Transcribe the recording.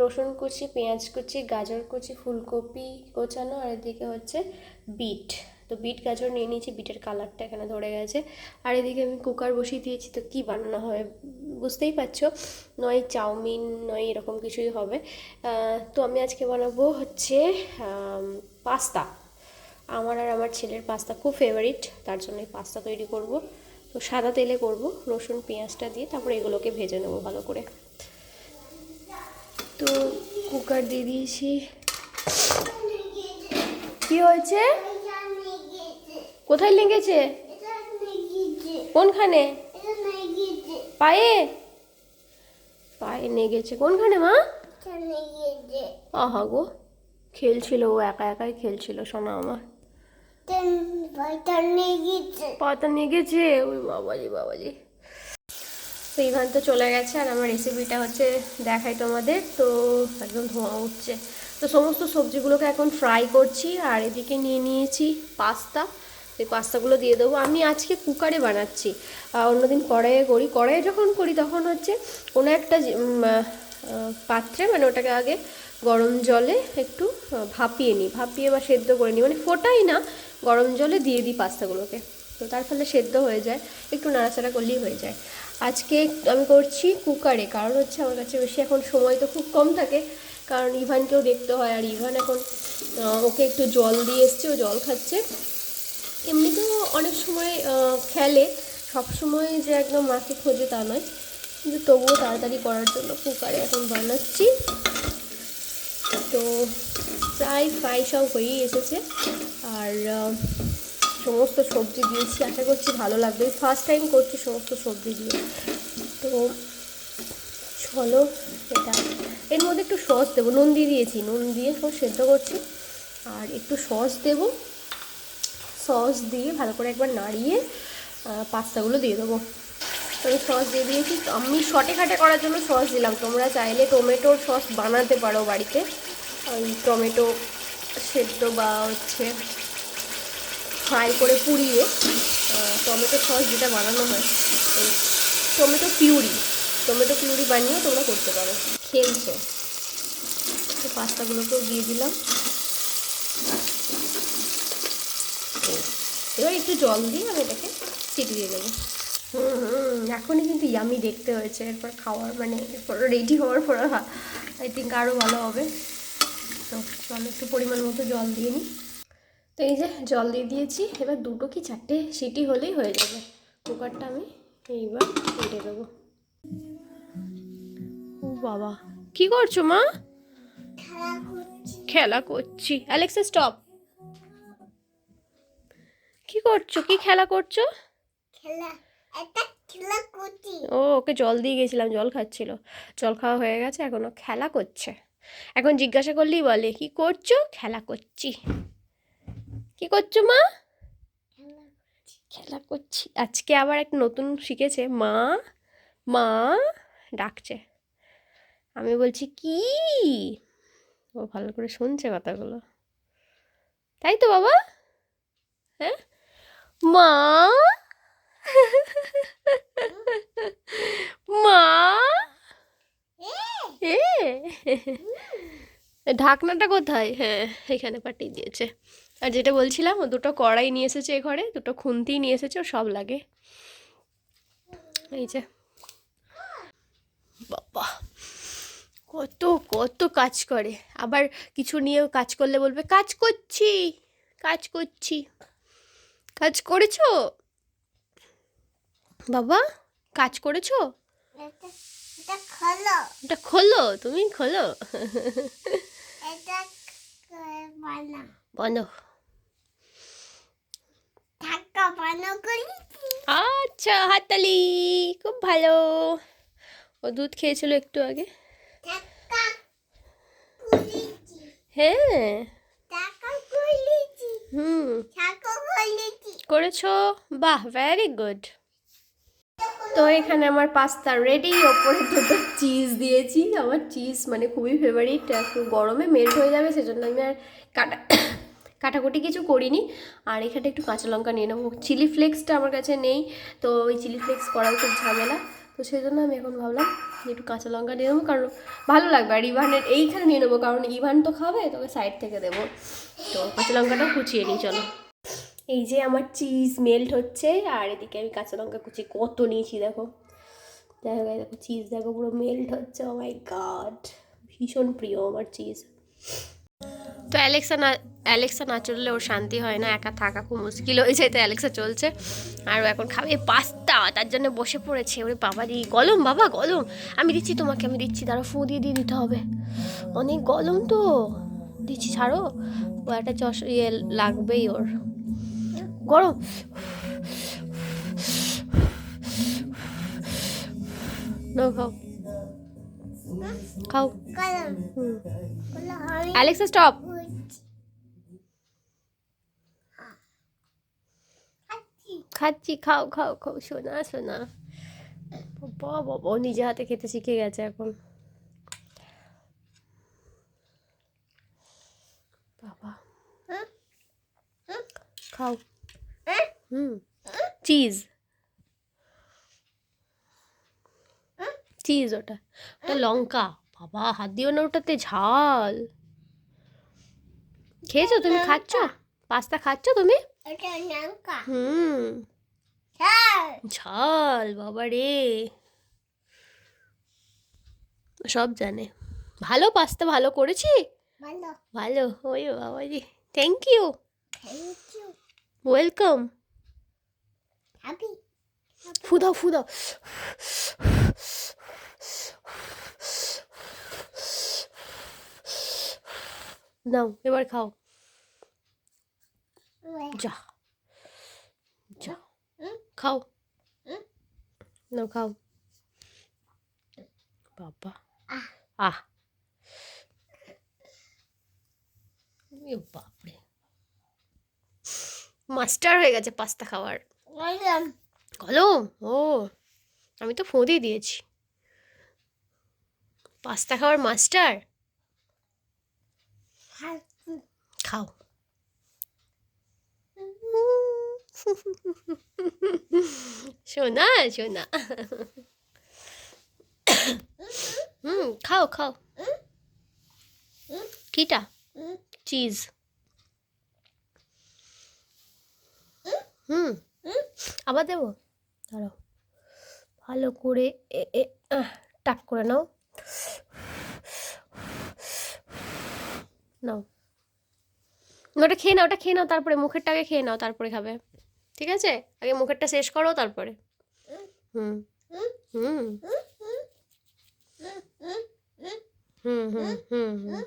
রসুন কুচি, পেঁয়াজ কুচি, গাজর কুচি, ফুলকপি কোচানো, আর এদিকে হচ্ছে বিট। তো বিট গাজর নিয়ে নিয়েছি, বিটের কালারটা এখানে ধরে গেছে। আর এদিকে আমি কুকার বসিয়ে দিয়েছি। তো কী বানানো হবে বুঝতেই পারছো, নয় চাউমিন নয় এরকম কিছুই হবে। তো আমি আজকে বানাবো হচ্ছে পাস্তা। আমার আর আমার ছেলের পাস্তা খুব ফেভারিট, তার জন্য পাস্তা তৈরি করব। তো সাদা তেলে করব, রসুন পেঁয়াজটা দিয়ে তারপরে এগুলোকে ভেজে নেবো ভালো করে। তো কুকার দিয়ে দিয়েছি। কি হয়েছে? কোথায় লেগেছে? কোনখানে? পায়ে? পায়ে লেগেছে কোনখানে মা? আহা গো, খেলছিল ও, একা একাই খেলছিল সোনা আমার। পাতা নিয়ে গেছে, ওই বাবাজি বাবাজি। তো ইভান তো চলে গেছে, আর আমার রেসিপিটা হচ্ছে দেখাই তোমাদের। তো একদম ধোঁয়া উঠছে। তো সমস্ত সবজিগুলোকে এখন ফ্রাই করছি, আর এদিকে নিয়ে নিয়েছি পাস্তা। এই পাস্তাগুলো দিয়ে দেবো। আমি আজকে কুকারে বানাচ্ছি, অন্যদিন কড়াইয়ে করি। কড়াইয়ে যখন করি তখন হচ্ছে কোনো একটা পাত্রে, মানে ওটাকে আগে গরম জলে একটু ভাপিয়ে নিই, ভাপিয়ে বা সেদ্ধ করে নিই, মানে ফোটাই না, গরম জলে দিয়ে দিই পাস্তাগুলোকে। তো তার ফলে সেদ্ধ হয়ে যায়, একটু নাড়াচাড়া করলেই হয়ে যায়। আজকে আমি করছি কুকারে, কারণ হচ্ছে আমার কাছে বেশি এখন সময় তো খুব কম থাকে, কারণ ইভানকেও দেখতে হয়। আর ইভান এখন ওকে একটু জল দিয়ে এসছে, ও জল খাচ্ছে। এমনিতেও অনেক সময় খেলে, সব সময় যে একদম মাকে খোঁজে তা নয়, কিন্তু তবুও তাড়াতাড়ি করার জন্য কুকারে এখন বানাচ্ছি। তো প্রায় ফ্রাই সব হয়েই এসেছে, আর সমস্ত সবজি দিয়েছি, আশা করছি ভালো লাগবে। ফার্স্ট টাইম করছি সমস্ত সবজি দিয়ে। তো চলো, এটা এর মধ্যে একটু সস দেবো, নুন দিয়ে দিয়েছি, নুন দিয়ে সব সেদ্ধ করছি, আর একটু সস দেবো। সস দিয়ে ভালো করে একবার নাড়িয়ে পাস্তাগুলো দিয়ে দেবো। আমি সস দিয়ে দিয়েছি। আমি শর্টে খাটে করার জন্য সস দিলাম, তোমরা চাইলে টমেটোর সস বানাতে পারো বাড়িতে। ওই টমেটো সেদ্ধ বা হচ্ছে ফ্রাই করে পুড়িয়ে টমেটো সস যেটা বানানো হয়, ওই টমেটো পিউরি বানিয়েও তোমরা করতে পারো। খেলছে। তো পাস্তাগুলোকেও দিয়ে দিলাম। এবার একটু জল দিয়ে আমি এটাকে সিটি দিয়ে দেবো। এখনই কিন্তু ইয়ামি দেখতে হয়েছে, এরপর খাওয়ার মানে এরপর রেডি হওয়ার পর আই থিঙ্ক আরও ভালো হবে। তো চলো একটু পরিমাণ মতো জল দিয়ে নিই। তো এই যে জল দিয়ে দিয়েছি, এবার 2 কি 4টে সিটি হলেই হয়ে যাবে। কুকারটা আমি এইবার কেটে দেবো। ও বাবা, কি করছো মা? খেলা করছি। Alexa stop. কি করছো? কি খেলা করছো? ও, ওকে জল দিয়ে গেছিলাম, জল খাচ্ছিল। জল খাওয়া হয়ে গেছে, এখনো খেলা করছে। এখন জিজ্ঞাসা করলেই বলে কি করছো? খেলা করছি। কি করছো মা? খেলা করছি। আজকে আবার একটা নতুন শিখেছে, মা মা ডাকছে। আমি বলছি কি, ও ভালো করে শুনছে কথাগুলো, তাই তো বাবা? হ্যাঁ মা মা এ ঢাকনাটা কোথায়? হ্যাঁ, এখানে পাঠিয়ে দিয়েছে। আর যেটা বলছিলাম, ও 2টো কড়াই নিয়ে এসেছে ঘরে, 2টো খুন্তি নিয়ে এসেছে, ও সব লাগে। এই যে বাবা, কত কত কাজ করে। আবার কিছু নিয়েও কাজ করলে বলবে কাজ করছি, কাজ করছি। কাজ করেছো বাবা? কাজ করেছো? এটা খোলো, তুমি খোলো। বন্ধ। আচ্ছা, হাততালি, খুব ভালো। ও দুধ খেয়েছিল একটু আগে। হ্যাঁ, হুম, করেছো, বাহ, ভেরি গুড। তো এখানে আমার পাস্তা রেডি। ওপরে 2টো চিজ দিয়েছি, আমার চিজ মানে খুবই ফেভারিট। একটু গরমে মেল্ট হয়ে যাবে, সেজন্য আমি আর কাটা কাটাকুটি কিছু করিনি। আর এখানে একটু কাঁচা লঙ্কা নিয়ে নেবো। চিলি ফ্লেক্সটা আমার কাছে নেই, তো ওই চিলি ফ্লেক্স করাও খুব ঝামেলা। তো সেই জন্য আমি এখন ভাবলাম যে একটু কাঁচা লঙ্কা নিয়ে নেবো, কারণ ভালো লাগবে। আর ইভানের এইখানে নিয়ে নেবো, কারণ ইভান তো খাবে, তোকে সাইড থেকে দেবো। তো কাঁচা লঙ্কাটা কুচিয়ে নিই, চলো। এই যে আমার চিজ মেল্ট হচ্ছে, আর এদিকে আমি কাঁচা লঙ্কা কুচিয়ে কত নিয়েছি দেখো। দেখো দেখো চিজ দেখো পুরো মেল্ট হচ্ছে। ও মাই গড, ভীষণ প্রিয় আমার চিজ। তো অ্যালেক্সা না চললে ওর শান্তি হয় না, একা থাকা খুব মুশকিল হয়ে যায়। তো অ্যালেক্সা চলছে, আর ও এখন খাবে পাস্তা, তার জন্য বসে পড়েছে। ওরে বাবা রে, গলম বাবা গলম। আমি দিচ্ছি তোমাকে, আমি দিচ্ছি, দাঁড়া ফু দিয়ে দিতে হবে, অনেক গলম তো। দিচ্ছি, ছাড়ো, ও একটা ইয়ে লাগবেই ওর, গরম। নাও খাও, খাও। Alexa stop. খাচ্ছি, খাও খাও খাও, শোনা শোনা। বাবা বাবা, ও নিজে হাতে খেতে শিখে গেছে এখন। বাবা খাও। চিজ, চিজ, ওটা ওটা লঙ্কা। বাবা হাত দিও না ওটাতে, ঝাল। খেয়েছো তুমি? খাচ্ছ পাস্তা? খাচ্ছ তুমি? ঝাল বাবা রে, সব জানে। ভালো পাস্তা, ভালো করেছি, ভালো। ওই বাবা রে, থ্যাংক ইউ, ওয়েলকাম। ফুদাও ফুদাও। নাও এবার খাও, যা যা খাও, নাও খাও। বাবা আহ, বাপরে, মাস্টার হয়ে গেছে পাস্তা খাওয়ার। কলম, ও আমি তো ফোঁদে দিয়েছি, পাস্তা খাওয়ার মাস্টার। খাও। শোনা শোনা, খাও খাও। কিটা? চিজ। আবার দেবো, দাঁড়াও, ভালো করে টাক করে নাও, নাও ওটা খেয়ে নাও, ওটা খেয়ে নাও, তারপরে মুখেরটা আগে খেয়ে নাও, তারপরে খাবে, ঠিক আছে? আগে মুখেরটা শেষ করো, তারপরে। হুম হুম হুম হুম হুম হুম।